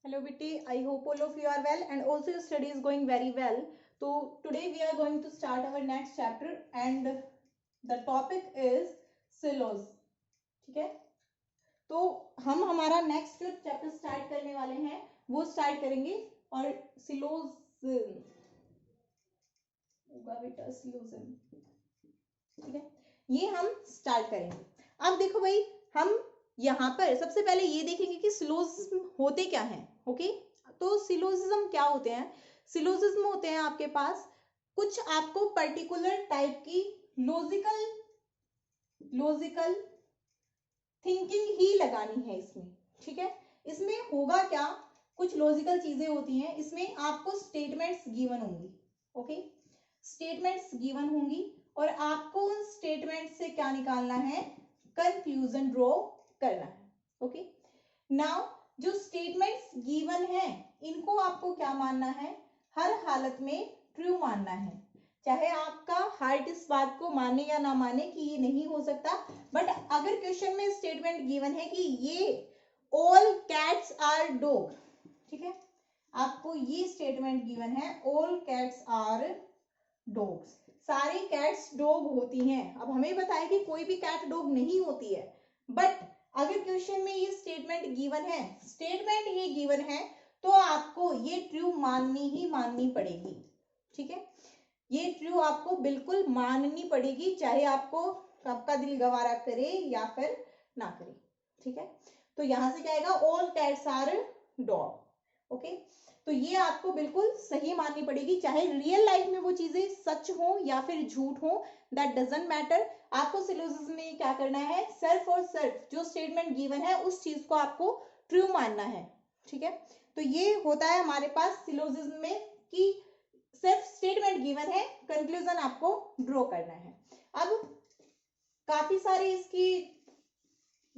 Hello Bitty, I hope all of you are well and also your study is going very well. So today we are going to start our next chapter and the topic is silos. ठीक है, तो हम हमारा next जो chapter start करने वाले हैं वो स्टार्ट करेंगे और सिलोज होगा बेटा सिलोजिम, ठीक है, ये हम स्टार्ट करेंगे। अब देखो भाई, हम यहाँ पर सबसे पहले ये देखेंगे कि सिलोजिज्म होते क्या हैं। ओके, तो सिलोजिज्म क्या होते हैं? सिलोजिज्म होते हैं आपके पास कुछ आपको पर्टिकुलर टाइप की लॉजिकल थिंकिंग ही लगानी है इसमें। ठीक है, इसमें होगा क्या, कुछ लॉजिकल चीजें होती हैं, इसमें आपको स्टेटमेंट्स गिवन होंगी। ओके, स्टेटमेंट्स गिवन होंगी और आपको उन स्टेटमेंट से क्या निकालना है, कंक्लूजन ड्रॉ करना है। ओके, नाउ जो स्टेटमेंट्स गिवन है इनको आपको क्या मानना है, हर हालत में ट्रू मानना है। चाहे आपका हार्ट इस बात को माने या ना माने कि ये नहीं हो सकता, बट अगर क्वेश्चन में स्टेटमेंट गिवन है कि ये ऑल कैट्स आर डॉग, ठीक है, आपको ये स्टेटमेंट गिवन है ऑल कैट्स आर डॉग्स, सारी कैट्स डॉग होती हैं। अब हमें बताया कि कोई भी कैट डॉग नहीं होती है, बट अगर क्वेश्चन में ये स्टेटमेंट गिवन है, स्टेटमेंट ये गिवन है, तो आपको ये ट्रू माननी ही माननी पड़ेगी। ठीक है, ये ट्रू आपको बिल्कुल माननी पड़ेगी, चाहे आपको आपका दिल गवारा करे या फिर ना करे। ठीक है, तो यहां से क्या आएगा, all cats are dog. Okay, तो ये आपको बिल्कुल सही माननी पड़ेगी, चाहे रियल लाइफ में वो चीजें सच हो या फिर झूठ हो, दैट डजंट मैटर। आपको सिलोजिज्म में क्या करना है, सिर्फ और सिर्फ जो स्टेटमेंट गिवन है उस चीज को आपको ट्रू मानना है। ठीक है, तो ये होता है हमारे पास सिलोजिज्म में कि सिर्फ स्टेटमेंट गिवन है, कंक्लूजन आपको ड्रॉ करना है। अब काफी सारे इसकी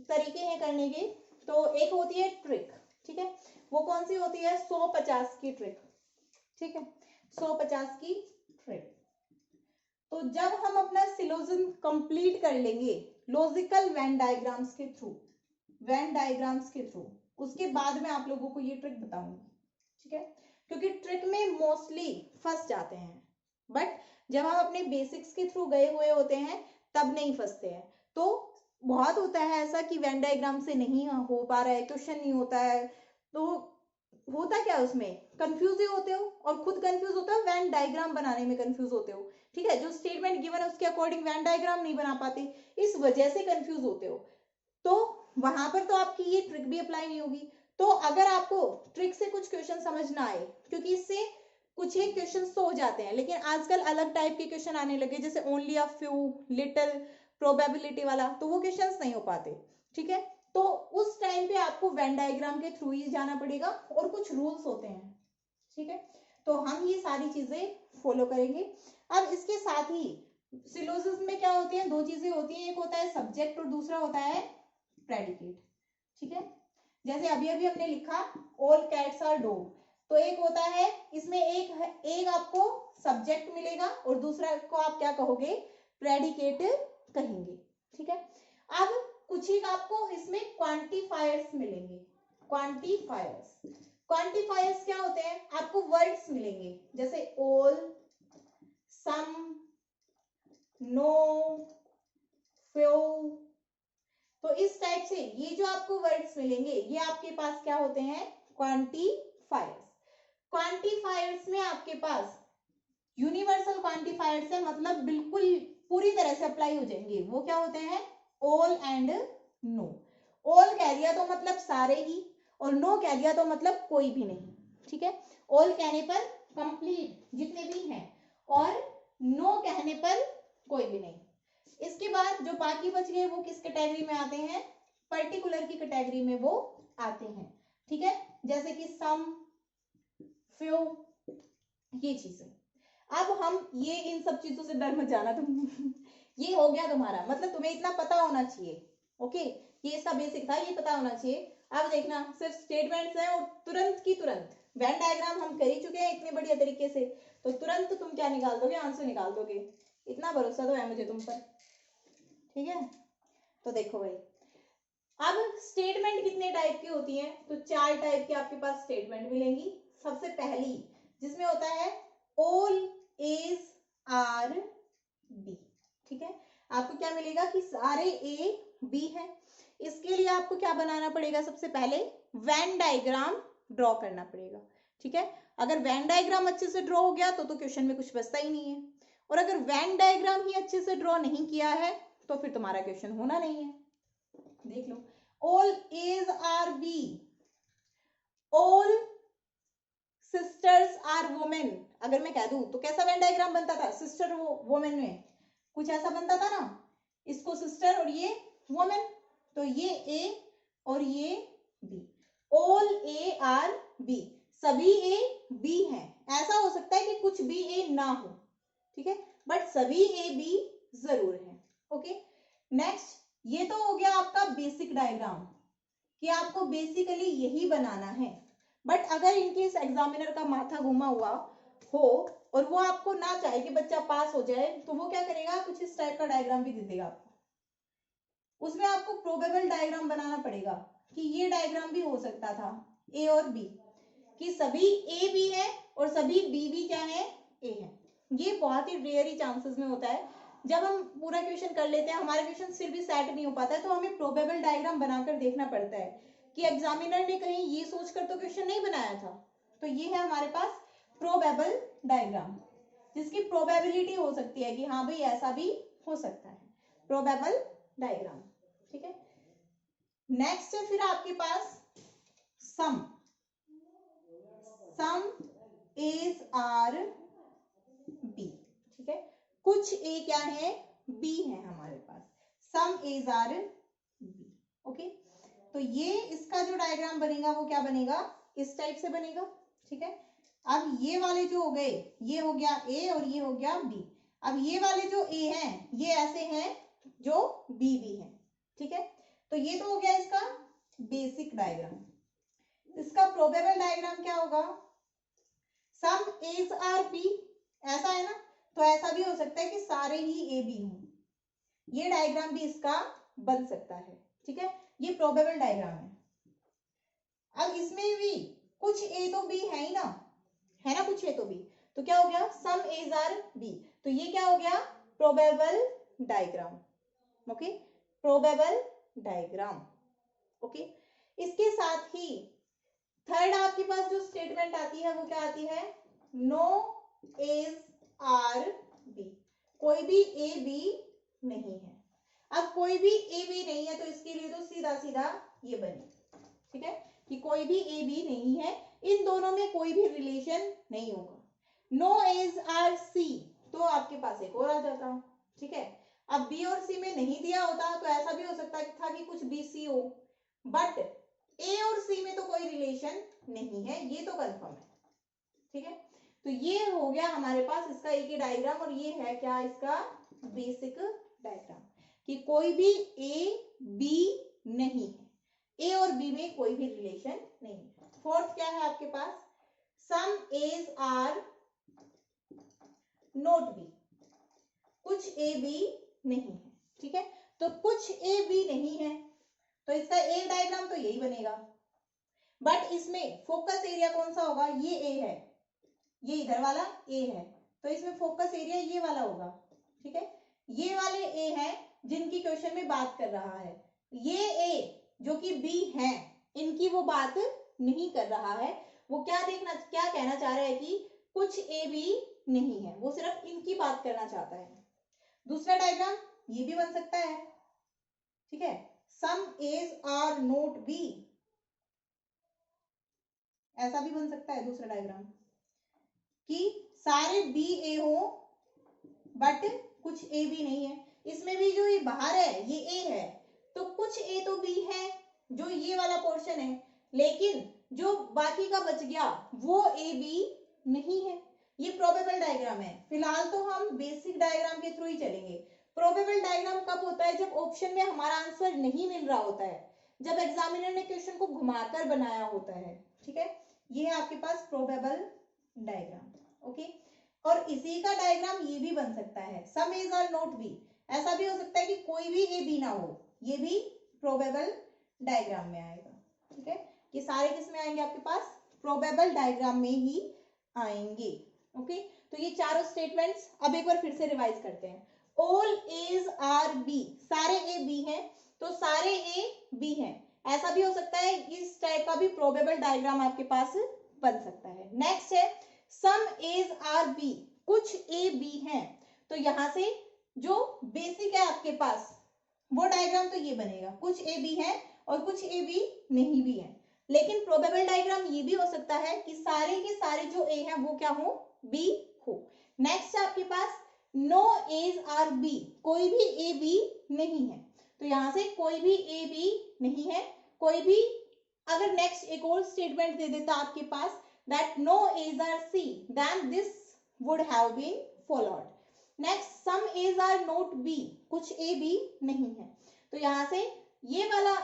तरीके हैं करने के, तो एक होती है ट्रिक। ठीक है, वो कौन सी होती है, 150 की ट्रिक। ठीक है, 150 की ट्रिक। तो जब हम अपना सिलोजिज्म कंप्लीट कर लेंगे लॉजिकल वेन डायग्राम्स के थ्रू, उसके बाद में आप लोगों को ये ट्रिक बताऊंगी। ठीक है, क्योंकि ट्रिक में मोस्टली फंस जाते हैं, बट जब हम अपने बेसिक्स के थ्रू गए हुए होते हैं तब नहीं फंसते हैं। तो बहुत होता है ऐसा कि वेन डायग्राम से नहीं हो पा रहा है, क्वेश्चन नहीं होता है, तो होता क्या है उसमें, कंफ्यूज ही होते हो और खुद कंफ्यूज होते हो, वेन डायग्राम बनाने में कंफ्यूज होते हो। ठीक है, जो स्टेटमेंट गिवन है उसके अकॉर्डिंग वेन डायग्राम नहीं बना पाते, इस वजह से कंफ्यूज होते हो। तो वहां पर तो आपकी ये ट्रिक भी अप्लाई नहीं होगी। तो अगर आपको ट्रिक से कुछ क्वेश्चन समझ ना आए, क्योंकि इससे कुछ एक क्वेश्चन तो हो जाते हैं, लेकिन आजकल अलग टाइप के क्वेश्चन आने लगे, जैसे only a few, little, probability वाला, तो वो क्वेश्चंस नहीं हो पाते। ठीक है, तो उस टाइम पे आपको वेन डायग्राम के थ्रू ही जाना पड़ेगा और कुछ रूल्स होते हैं। ठीक है, तो हम ये सारी चीजें फॉलो करेंगे। अब इसके साथ ही सिलोजिज्म में क्या होती है, दो चीजें होती हैं, एक होता है सब्जेक्ट और दूसरा होता है प्रेडिकेट। ठीक है, जैसे अभी अभी हमने लिखा ऑल कैट्स आर डॉग, तो एक होता है इसमें एक आपको सब्जेक्ट मिलेगा और दूसरा को आप क्या कहोगे, प्रेडिकेट कहेंगे। ठीक है, अब कुछ ही आपको इसमें क्वांटिफायर्स मिलेंगे। क्वांटिफायर्स क्या होते हैं, आपको वर्ड्स मिलेंगे, जैसे ऑल, सम, नो, फ्यू। तो इस टाइप से ये जो आपको वर्ड्स मिलेंगे ये आपके पास क्या होते हैं, क्वांटिफायर्स। क्वांटिफायर्स में आपके पास यूनिवर्सल क्वांटिफायर्स है, मतलब बिल्कुल पूरी तरह से अप्लाई हो जाएंगे। वो क्या होते हैं, ऑल एंड नो। ऑल कह दिया तो मतलब सारे ही, और नो कह दिया तो मतलब कोई भी नहीं। ठीक है, ऑल कहने पर कंप्लीट जितने भी हैं, और नो कहने पर कोई भी नहीं। इसके बाद जो बाकी बच गए वो किस कैटेगरी में आते हैं, पर्टिकुलर की कैटेगरी में वो आते हैं। ठीक है, जैसे कि सम, फ्यू, ये चीजें। अब हम ये इन सब चीजों से डर मत जाना तुम ये हो गया तुम्हारा, मतलब तुम्हें इतना पता होना चाहिए। ओके, ये इसका बेसिक था, ये पता होना चाहिए। अब देखना सिर्फ स्टेटमेंट्स हैं और तुरंत की तुरंत वेन डायग्राम हम कर ही चुके हैं इतने बढ़िया तरीके से, तो तुरंत तुम क्या निकाल दोगे, आंसर निकाल दोगे, इतना भरोसा तो है मुझे तुम पर। ठीक है, तो देखो भाई, अब स्टेटमेंट कितने टाइप की होती हैं, तो 4 टाइप की आपके पास स्टेटमेंट मिलेंगी। सबसे पहली जिसमें होता है ऑल एज आर बी, ठीक है। आपको क्या मिलेगा कि सारे ए बी है। इसके लिए आपको क्या बनाना पड़ेगा, सबसे पहले वेन डायग्राम ड्रॉ करना पड़ेगा, ठीक है। अगर वेन डायग्राम अच्छे से ड्रॉ हो गया तो क्वेश्चन में कुछ बचता ही नहीं है, और अगर वेन डायग्राम ही अच्छे से ड्रॉ नहीं किया है तो फिर तुम्हारा क्वेश्चन होना नहीं है। देख लो, all As are B, all sisters are women. अगर मैं कह दूं तो कैसा वेन डायग्राम बनता था, सिस्टर वुमेन में कुछ ऐसा बनता था ना, इसको सिस्टर और ये वुमेन, तो ये ए और ये B. All A are B, सभी ए बी हैं। ऐसा हो सकता है कि कुछ बी ए ना हो, ठीक है, बट सभी ए बी जरूर है। ओके, नेक्स्ट ये तो हो गया आपका बेसिक डायग्राम कि आपको बेसिकली यही बनाना है। बट अगर इनकेस एग्जामिनर का माथा घुमा हुआ हो और वो आपको ना चाहे कि बच्चा पास हो जाए, तो वो क्या करेगा, कुछ इस टाइप का डायग्राम भी दे देगा आपको। उसमें आपको प्रोबेबल डायग्राम बनाना पड़ेगा कि ये डायग्राम भी हो सकता था ए और बी, कि सभी ए बी है और सभी बी भी क्या है, ए है। ये बहुत ही रेयर ही चांसेस में होता है। जब हम पूरा क्वेश्चन कर लेते हैं, हमारा क्वेश्चन फिर भी सेट नहीं हो पाता है, तो हमें प्रोबेबल डायग्राम बनाकर देखना पड़ता है कि एग्जामिनर ने कहीं ये सोचकर तो क्वेश्चन नहीं बनाया था। तो ये है हमारे पास प्रोबेबल डायग्राम, जिसकी प्रोबेबिलिटी हो सकती है कि हाँ भाई ऐसा भी हो सकता है, प्रोबेबल डायग्राम, ठीक है। नेक्स्ट है फिर आपके पास सम एज आर बी, ठीक है। कुछ ए क्या है, बी है हमारे पास, सम एज आर बी। ओके, तो ये इसका जो डायग्राम बनेगा वो क्या बनेगा, इस टाइप से बनेगा, ठीक है। अब ये वाले जो हो गए, ये हो गया ए और ये हो गया बी। अब ये वाले जो ए हैं ये ऐसे हैं जो बी भी हैं, ठीक है। तो ये तो हो गया इसका बेसिक डायग्राम। इसका प्रोबेबल डायग्राम क्या होगा, सम एज आर बी, ऐसा है ना, तो ऐसा भी हो सकता है कि सारे ही ए बी हों, ये डायग्राम भी इसका बन सकता है, ठीक है। ये प्रोबेबल डायग्राम है। अब इसमें भी कुछ ए तो बी है ही ना, है ना, कुछ ए तो बी, तो क्या हो गया, सम एज आर बी, तो ये क्या हो गया, probable diagram. Okay, probable diagram. Okay, इसके साथ ही थर्ड आपके पास जो स्टेटमेंट आती है वो क्या आती है, नो एज आर बी, कोई भी ए बी नहीं है। अब कोई भी ए बी नहीं है तो इसके लिए तो सीधा सीधा ये बने, ठीक है, कि कोई भी ए बी नहीं है, इन दोनों में कोई भी रिलेशन नहीं होगा। नो एज आर सी, तो आपके पास एक और आ जाता, ठीक है। अब बी और सी में नहीं दिया होता तो ऐसा भी हो सकता था कि कुछ बी सी हो, बट ए और सी में तो कोई रिलेशन नहीं है, ये तो कंफर्म है, ठीक है। तो ये हो गया हमारे पास इसका एक ही डायग्राम, और ये है क्या, इसका बेसिक डायग्राम, कि कोई भी ए बी नहीं है, ए और बी में कोई भी रिलेशन नहीं है। फोर्थ क्या है आपके पास, सम एज आर नॉट बी, कुछ ए बी नहीं है, ठीक है। तो कुछ ए बी नहीं है तो इसका एक डायग्राम तो यही बनेगा, बट इसमें फोकस एरिया कौन सा होगा, ये ए है, ये इधर वाला ए है, तो इसमें फोकस एरिया ये वाला होगा, ठीक है। ये वाले ए हैं जिनकी क्वेश्चन में बात कर रहा है, ये ए जो कि बी है इनकी वो बात नहीं कर रहा है, वो क्या कहना चाह रहा है कि कुछ ए बी नहीं है, वो सिर्फ इनकी बात करना चाहता है। दूसरा डायग्राम ये भी बन सकता है, ठीक है, सम एज आर नोट बी, ऐसा भी बन सकता है दूसरा डायग्राम, कि सारे बी ए हो बट कुछ ए बी नहीं है। इसमें भी जो ये बाहर है ये ए है, तो कुछ ए तो बी है जो ये वाला पोर्शन है, लेकिन जो बाकी का बच गया वो ए बी नहीं है। ये प्रोबेबल डायग्राम है। फिलहाल तो हम बेसिक डायग्राम के थ्रू ही चलेंगे। प्रोबेबल डायग्राम कब होता है, जब ऑप्शन में हमारा आंसर नहीं मिल रहा होता है, जब एग्जामिनर ने क्वेश्चन को घुमाकर बनाया होता है, ठीक है। ये है आपके पास प्रोबेबल डायग्राम। ओके, और इसी का डायग्राम ये भी बन सकता है, सम एज आर नॉट बी, ऐसा भी हो सकता है कि कोई भी ए बी ना हो, ये भी प्रोबेबल डायग्राम में आएगा। ठीक है, ये सारे किस में आएंगे आपके पास, प्रोबेबल डायग्राम में ही आएंगे। ओके, तो ये चारों स्टेटमेंट्स अब एक बार फिर से रिवाइज करते हैं। ऑल एज आर बी, सारे ए बी हैं, तो सारे ए बी हैं। ऐसा भी हो सकता है, इस टाइप का भी प्रोबेबल डायग्राम आपके पास बन सकता है। नेक्स्ट है सम एज आर बी, कुछ ए बी हैं, तो यहां से जो बेसिक है आपके पास वो डायग्राम तो ये बनेगा, कुछ ए बी है और कुछ ए बी नहीं भी है। लेकिन प्रोबेबल डायग्राम ये भी हो सकता है कि सारे के सारे जो ए हैं वो क्या हो, बी हो। नेक्स्ट है आपके पास नो एज आर बी, कोई भी ए बी नहीं है, तो यहां से कोई भी ए बी नहीं है, कोई भी। अगर नेक्स्ट एक और स्टेटमेंट दे देता आपके पास that no As are C, then this would have been followed. Next some As are not B, कुछ ए बी नहीं है, तो यहां से ये वाला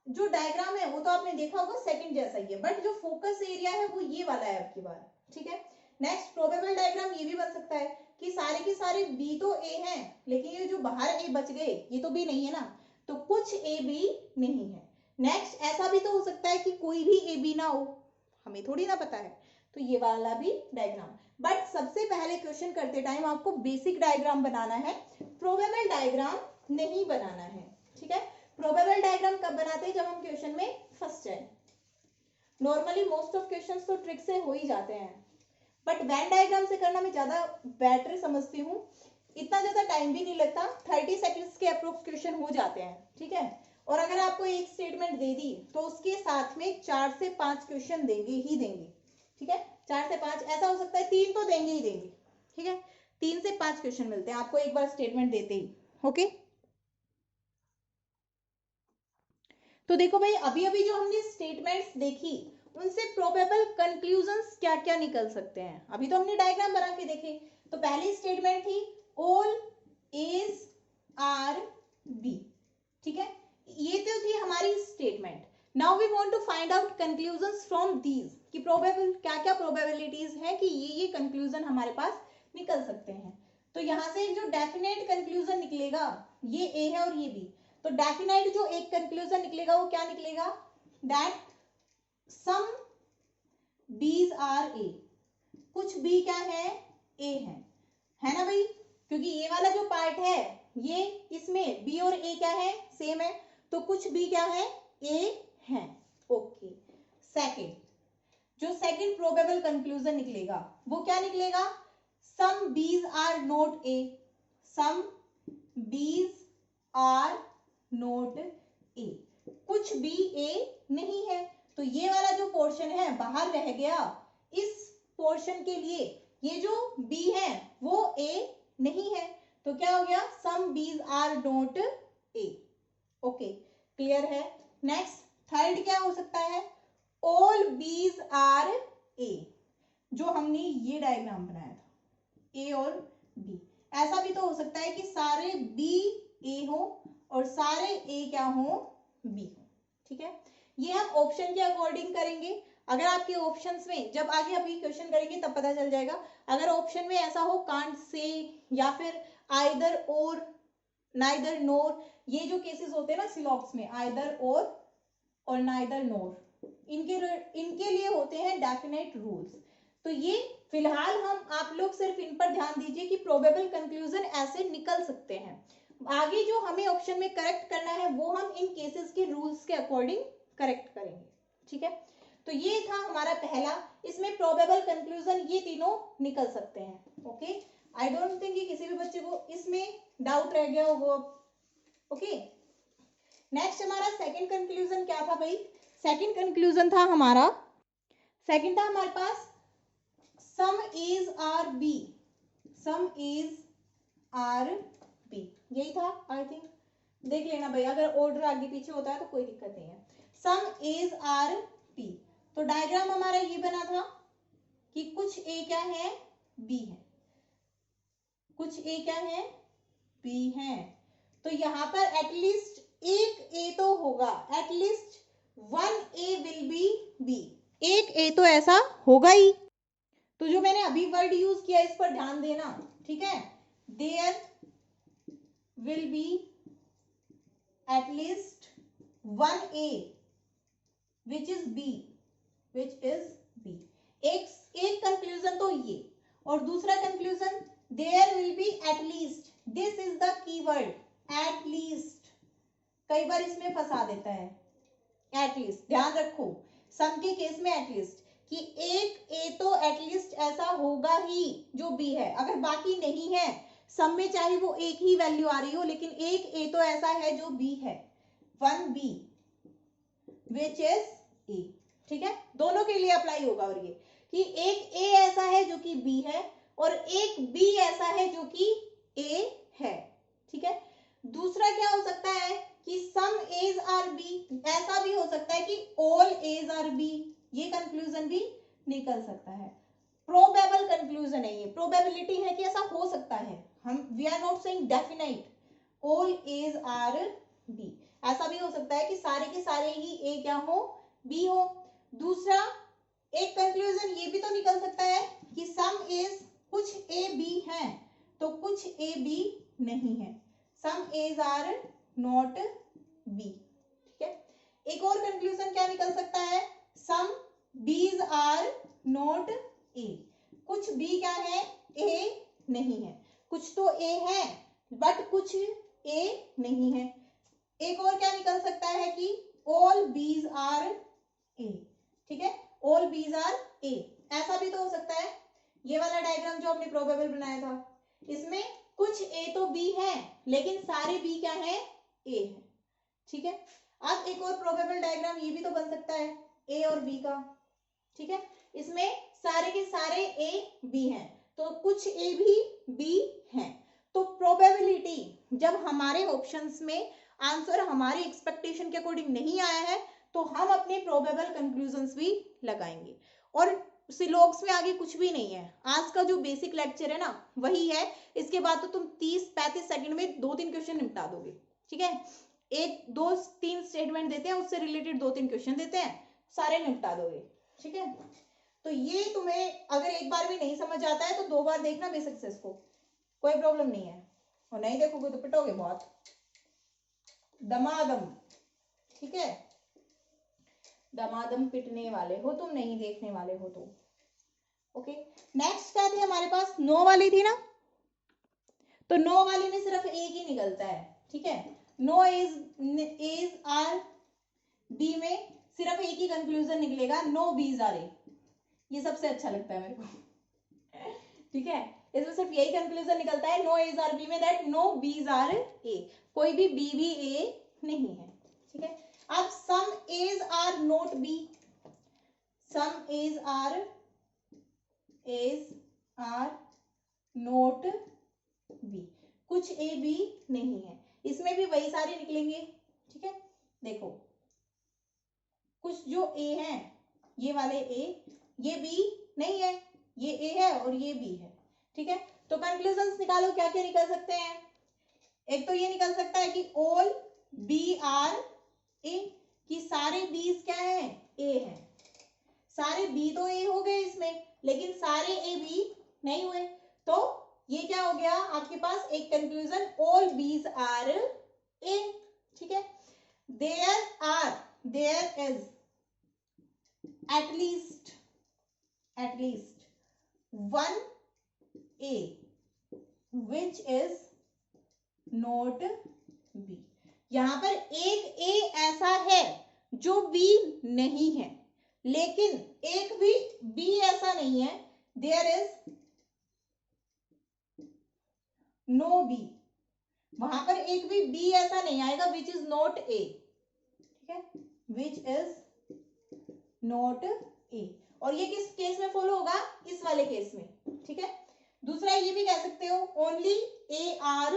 जो डायग्राम है वो तो आपने देखा होगा सेकंड जैसा ही है, बट जो फोकस एरिया है वो ये वाला है आपकी बार। ठीक है, नेक्स्ट प्रोबेबल डायग्राम ये भी बन सकता है कि सारे के सारे बी तो ए हैं, लेकिन ये जो बाहर ए बच गए ये तो बी नहीं है ना, तो कुछ ए बी नहीं है। नेक्स्ट ऐसा भी तो हो सकता है कि कोई भी ए बी ना हो, हमें थोड़ी ना पता है, तो ये वाला भी डायग्राम। बट सबसे पहले क्वेश्चन करते टाइम आपको बेसिक डायग्राम बनाना है, प्रोबेबल डायग्राम नहीं बनाना है। ठीक है, प्रोबेबल डायग्राम कब बनाते हैं, जब हम क्वेश्चन में फंस जाए। नॉर्मली मोस्ट ऑफ क्वेश्चंस तो ट्रिक से हो ही जाते हैं, बट वेन डायग्राम से करना मैं ज्यादा बेटर समझती हूँ, इतना ज्यादा टाइम भी नहीं लगता, 30 सेकंड्स के अप्रोक्स क्वेश्चन हो जाते हैं। ठीक है, और अगर आपको एक स्टेटमेंट दे दी तो उसके साथ में 4 से 5 क्वेश्चन देंगे ही देंगे। ठीक है, 4 से 5, ऐसा हो सकता है 3 तो देंगे ही देंगे। ठीक है, 3 से 5 क्वेश्चन मिलते हैं आपको एक बार स्टेटमेंट देते ही। ओके, तो देखो भाई अभी अभी जो हमने स्टेटमेंट्स देखी उनसे प्रोबेबल कंक्लूजन्स क्या क्या निकल सकते हैं। अभी तो हमने डायग्राम बना के देखे, तो पहली स्टेटमेंट थी ऑल एज आर बी। ठीक है, ये तो थी हमारी statement. Now we want to find out conclusions from these, कि प्रोबेबल क्या क्या प्रोबेबिलिटीज है कि ये कंक्लूजन हमारे पास निकल सकते हैं। तो यहां से जो डेफिनेट कंक्लूजन निकलेगा, ये ए है और ये बी, तो डेफिनेट जो एक कंक्लूजन निकलेगा वो क्या निकलेगा, दैट सम बीज आर ए, कुछ बी क्या है, ए है ना भाई, क्योंकि ये वाला जो पार्ट है ये इसमें बी और ए क्या है, सेम है, तो कुछ बी क्या है, ए है। ओके, सेकंड, जो सेकंड प्रोबेबल कंक्लूजन निकलेगा वो क्या निकलेगा, सम Bs are not a, some Bs are not ए, कुछ बी ए नहीं है, तो ये वाला जो पोर्शन है बाहर रह गया। इस पोर्शन के लिए ये जो बी है वो ए नहीं है, तो क्या हो गया, some Bs are not A. Okay, clear है। नेक्स्ट थर्ड क्या हो सकता है, ऑल बीज आर ए, जो हमने ये डायग्राम बनाया था ए और बी, ऐसा भी तो हो सकता है कि सारे बी ए हो और सारे ए क्या हो, बी हो। ठीक है, ये हम ऑप्शन के अकॉर्डिंग करेंगे। अगर आपके ऑप्शंस में जब आगे अभी क्वेश्चन करेंगे तब पता चल जाएगा, अगर ऑप्शन में ऐसा हो कांट से या फिर आइदर और नाइदर नोर, ये जो केसेस होते हैं ना सिलॉक्स में, आइदर और नाइदर नोर, इनके लिए होते हैं डेफिनेट रूल्स। तो ये फिलहाल हम आप लोग सिर्फ इन पर ध्यान दीजिए कि प्रोबेबल कंक्लूजन ऐसे निकल सकते हैं। आगे जो हमें ऑप्शन में करेक्ट करना है वो हम इन केसेस के रूल्स के अकॉर्डिंग करेक्ट करेंगे। ठीक है, तो ये था हमारा पहला, इसमें प्रोबेबल कंक्लूजन ये तीनों निकल सकते हैं। ओके, आई डोंट थिंक कि किसी भी बच्चे को इसमें डाउट रह गया होगा। ओके, नेक्स्ट हमारा सेकंड कंक्लूजन क्या था भाई, सेकंड कंक्लूजन था हमारा, सेकंड था हमारे पास सम As are B, some As are B, यही था आई थिंक, देख लेना भाई अगर ऑर्डर आगे पीछे होता है तो कोई दिक्कत नहीं है। सम एज आर बी, तो डायग्राम हमारा ये बना था कि कुछ ए क्या है, बी है, कुछ ए क्या है, बी है, तो यहां पर एटलीस्ट एक ए तो होगा, at least one A will be B, एक ए तो ऐसा होगा ही। तो जो मैंने अभी वर्ड यूज किया इस पर ध्यान देना। ठीक है, there will be at least 1A which is B, which is B। एक कंक्लूजन तो ये, और दूसरा conclusion there will be at least, this is the keyword at least, कई बार इसमें फंसा देता है एटलीस्ट। ध्यान रखो सम के केस में एटलीस्ट कि एक ए तो एटलीस्ट ऐसा होगा ही जो बी है, अगर बाकी नहीं है सम में चाहे वो एक ही वैल्यू आ रही हो, लेकिन एक ए तो ऐसा है जो बी है, 1B विच इज ए। ठीक है, दोनों के लिए अप्लाई होगा, और ये कि एक ए ऐसा है जो कि बी है और एक बी ऐसा है जो कि ए है। ठीक है, दूसरा क्या हो सकता है कि सम एज आर बी, ऐसा भी हो सकता है कि ऑल एज आर बी, ये कंक्लूजन भी निकल सकता है। प्रोबेबल कंक्लूजन है ये, प्रोबेबिलिटी है कि ऐसा हो सकता है, हम we are not saying definite all As are B, ऐसा भी हो सकता है कि सारे के सारे ही ए क्या हो, बी हो। दूसरा एक कंक्लूजन ये भी तो निकल सकता है कि सम एज, कुछ ए बी है तो कुछ ए बी नहीं है, सम एज आर नॉट बी। ठीक है, एक और कंक्लूजन क्या निकल सकता है, सम बीज आर नॉट ए, कुछ बी क्या है, ए नहीं है, कुछ तो ए है बट कुछ ए नहीं है। एक और क्या निकल सकता है कि ऑल बीज आर ए। ठीक है, ऑल बीज आर ए, ऐसा भी तो हो सकता है। ये वाला डायग्राम जो हमने प्रोबेबल बनाया था, इसमें कुछ ए तो बी है लेकिन सारे बी क्या है, ए है। ठीक है, अब एक और प्रोबेबल डायग्राम ये भी तो बन सकता है ए और बी का। ठीक है, इसमें सारे के सारे ए बी हैं तो कुछ ए भी बी हैं, तो प्रोबेबिलिटी जब हमारे ऑप्शंस में आंसर हमारी एक्सपेक्टेशन के अकॉर्डिंग नहीं आया है तो हम अपने प्रोबेबल कंक्लूजन्स भी लगाएंगे। और सिलॉग्स में आगे कुछ भी नहीं है, आज का जो बेसिक लेक्चर है ना वही है, इसके बाद तो तुम 30-35 सेकंड में 2-3 क्वेश्चन निपटा दोगे। ठीक है, 1-2-3 स्टेटमेंट देते हैं, उससे रिलेटेड 2-3 क्वेश्चन देते हैं, सारे निपटा दोगे। ठीक है, तो ये तुम्हें अगर एक बार भी नहीं समझ आता है तो 2 बार देखना बेसिक्स को, कोई प्रॉब्लम नहीं है, और नहीं देखोगे तो पिटोगे बहुत दमादम। ठीक है, दमादम पिटने वाले हो तुम, नहीं देखने वाले हो तो। ओके, नेक्स्ट क्या थी हमारे पास, नो वाली थी ना, तो नो वाली में सिर्फ एक ही निकलता है। ठीक है, नो एज आर बी में सिर्फ एक ही कंक्लूजन निकलेगा, नो बीज आर ए, ये सबसे अच्छा लगता है मेरे को। ठीक है, इसमें सिर्फ यही कंक्लूजन निकलता है नो एज आर बी में, दैट नो बीज आर ए, कोई भी बी भी ए नहीं है। ठीक है, अब some As are not B, some As are not B, कुछ ए बी नहीं है, इसमें भी वही सारे निकलेंगे। ठीक है, देखो कुछ जो ए है, ये वाले ए, ये बी नहीं है, ये ए है और ये बी है। ठीक है, तो कंक्लूजन्स निकालो, क्या क्या निकल सकते हैं। एक तो ये निकल सकता है कि ऑल बी आर ए, कि सारे बीज क्या है, ए है, सारे बी तो ए हो गए इसमें, लेकिन सारे ए बी नहीं हुए, तो ये क्या हो गया आपके पास एक conclusion, all Bs are A. ठीक है, there is at least 1A which is not B, यहां पर एक ए ऐसा है जो बी नहीं है, लेकिन एक भी बी ऐसा नहीं है, देयर इज नो बी, वहां पर एक भी बी ऐसा नहीं आएगा विच इज नॉट ए। ठीक है, विच इज नॉट ए, और ये किस केस में फॉलो होगा, इस वाले केस में। ठीक है, दूसरा ये भी कह सकते हो ओनली ए आर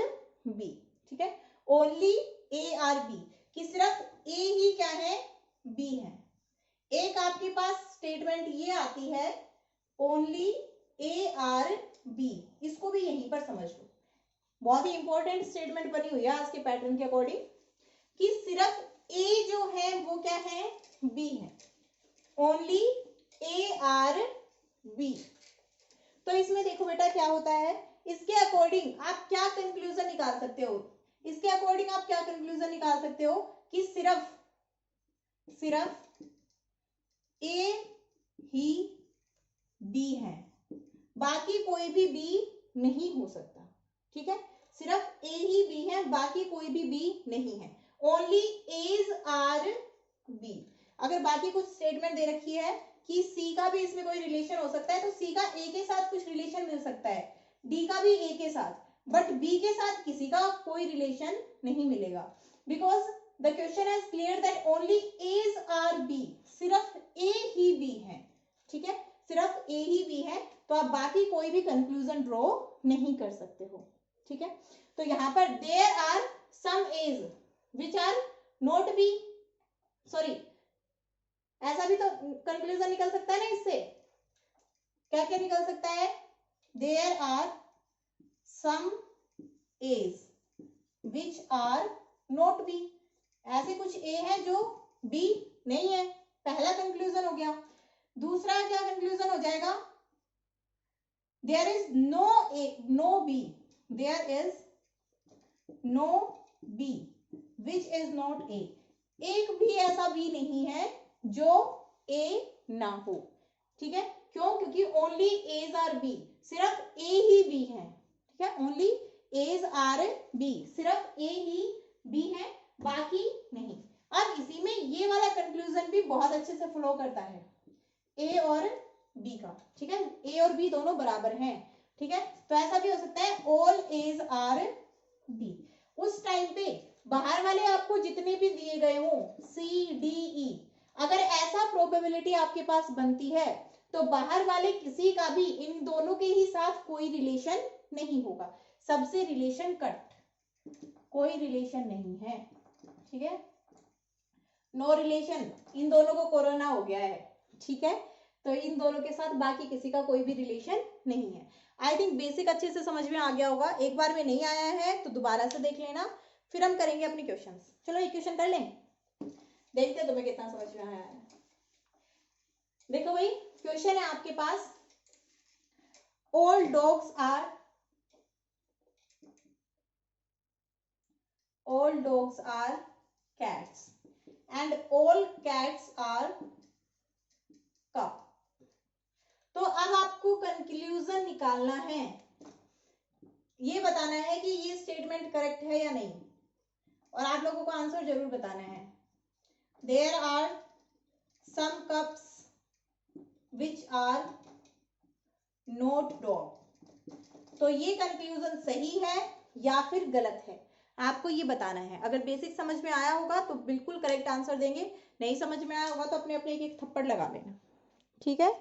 बी। ठीक है, ओनली ए आर बी, कि सिर्फ ए ही क्या है, बी है। एक आपके पास स्टेटमेंट ये आती है ओनली ए आर बी, इसको भी यहीं पर समझ लो, बहुत ही इंपॉर्टेंट स्टेटमेंट बनी हुई है आज के पैटर्न के अकॉर्डिंग, कि सिर्फ ए जो है वो क्या है, बी है, ओनली ए आर बी। तो इसमें देखो बेटा क्या होता है, इसके अकॉर्डिंग आप क्या कंक्लूजन निकाल सकते हो, इसके अकॉर्डिंग आप क्या कंक्लूजन निकाल सकते हो कि सिर्फ सिर्फ ए ही बी है, बाकी कोई भी बी नहीं हो सकता। ठीक है, सिर्फ ए ही बी है, बाकी कोई भी बी नहीं है। Only As are B. अगर बाकी कुछ स्टेटमेंट दे रखी है कि सी का भी इसमें कोई रिलेशन हो सकता है, तो सी का ए के साथ कुछ रिलेशन मिल सकता है, डी का भी ए के साथ, बट बी के साथ किसी का कोई रिलेशन नहीं मिलेगा, because the question has clear that only As are B. सिर्फ ए ही बी है। ठीक है, सिर्फ ए ही बी है, तो आप बाकी कोई भी कंक्लूजन ड्रॉ नहीं कर सकते हो। ठीक है, तो यहां पर there are some As which are not B, sorry ऐसा भी तो कंक्लूजन निकल सकता है ना इससे। क्या क्या निकल सकता है? There are some As which are not B. ऐसे कुछ ए है जो बी नहीं है, पहला कंक्लूजन हो गया। दूसरा क्या कंक्लूजन हो जाएगा? There is no B, there is no B which is not A. एक भी ऐसा बी नहीं है जो ए ना हो। ठीक है, क्यों? क्योंकि ओनली एज आर बी, सिर्फ ए ही बी है। ठीक है, ओनली एज आर बी, सिर्फ ए ही बी है, बाकी नहीं। अब इसी में ये वाला कंक्लूजन भी बहुत अच्छे से फ्लो करता है, ए और बी का। ठीक है, ए और बी दोनों बराबर हैं। ठीक है, तो ऐसा भी हो सकता है ऑल एज आर बी। उस टाइम पे बाहर वाले आपको जितने भी दिए गए हो सी डी ई, अगर ऐसा प्रोबेबिलिटी आपके पास बनती है तो बाहर वाले किसी का भी इन दोनों के ही साथ कोई रिलेशन नहीं होगा, सबसे रिलेशन कट, कोई रिलेशन नहीं है। ठीक है, नो रिलेशन, इन दोनों को कोरोना हो गया है। ठीक है, तो इन दोनों के साथ बाकी किसी का कोई भी रिलेशन नहीं है। आई थिंक बेसिक अच्छे से समझ में आ गया होगा। एक बार में नहीं आया है तो दोबारा से देख लेना, फिर हम करेंगे अपने क्वेश्चंस। चलो एक क्वेश्चन कर लें, देखते हैं तुम्हें कितना समझ में आया है। देखो भाई, क्वेश्चन है आपके पास, all dogs are cats and all cats are cup. तो अब आपको कंक्लूजन निकालना है, ये बताना है कि ये स्टेटमेंट करेक्ट है या नहीं, और आप लोगों को आंसर जरूर बताना है। There are some cups which are not dog. तो ये कंक्लूजन सही है या फिर गलत है, आपको ये बताना है। अगर बेसिक समझ में आया होगा तो बिल्कुल करेक्ट आंसर देंगे, नहीं समझ में आया होगा तो अपने अपने एक एक थप्पड़ लगा लेना। ठीक है।